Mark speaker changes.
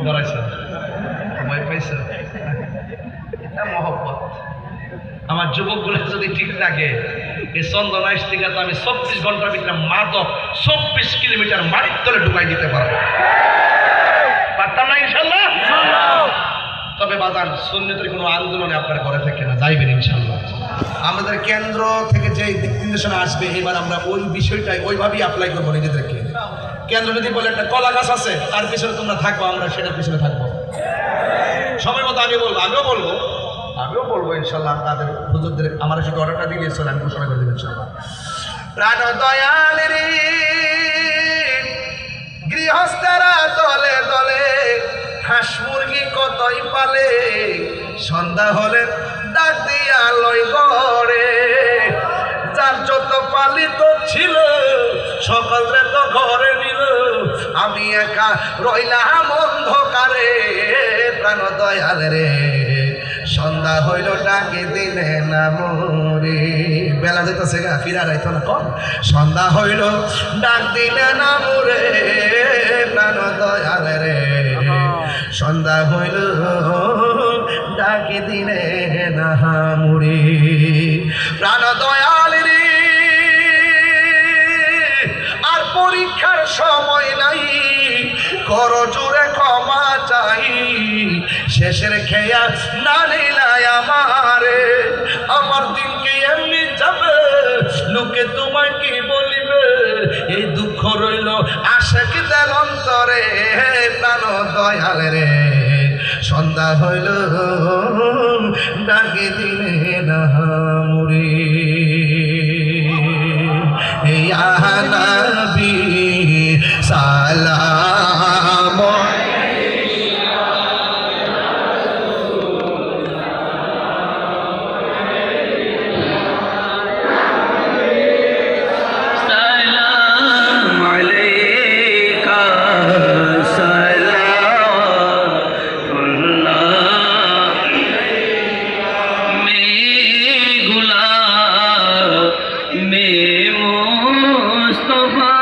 Speaker 1: ডরাইছে ভয় পাইছে এটা মহব্বত আমার যুবকগুলো যদি ঠিক থাকে এই চন্দনা স্টিকা তো আমি 24 ঘন্টার ভিতরে মাদক 24 কিলোমিটার মাটির তলে ঢুকাই দিতে পারবো পারতাম না ইনশাল্লাহ তবে বাজার সুন্নতের কোনো আন্দোলনে আপনার ঘরে থাকে না যাইবেন ইনশাল্লাহ আমাদের কেন্দ্র থেকে যে দিক নির্দেশনা আসবে এবার আমরা ওই বিষয়টাই ওইভাবেই অ্যাপ্লাই করবো নিজেদেরকে কেন্দ্র যদি বলে একটা কলা গাছ আছে তার পিছনে তোমরা থাকবো আমরা সেটার পিছনে থাকবো সময় মতো আমিও বলবো ইনশাল্লাহ তাদের হুজুরদের আমার সাথে অর্ডারটা দিয়ে গিয়েছিল আমি ঘোষণা করে দেবো ইনশাল্লাহ প্রাণ দয়ালের গৃহস্থরা দলে দলে হাঁস মুরগি কতই পালে সন্ধ্যা হলে ডাক দিয়া লয় গড়ে যার যত পালিত ছিল সকলে তো ঘরে নিল আমি একা রইলাম অন্ধকারে প্রাণ দয়াল রে সন্ধ্যা হইল ডাকে দিলে না মরে বেলা যেতেছে গা ফিরা রাইতো না কম সন্ধ্যা হইল ডাক দিলে না মরে প্রাণ দয়াল রে সন্ধ্যা হইল ডাকে দিলে না মরে প্রাণ দয়াল রে আর পরীক্ষার সময় নাই কর জোরে ক্ষমা চাই শেষের খেয়া না নিলাই আমারে আমার দিনকে এমনি যাবে লোকে তোমায় কি বলিবে এই দুঃখ রইল আশিকদের অন্তরে প্রাণ দয়াল রে সন্ধ্যা হইল ডাকে দিলে না মুরে এই আহানাবি সালাম
Speaker 2: Mustafa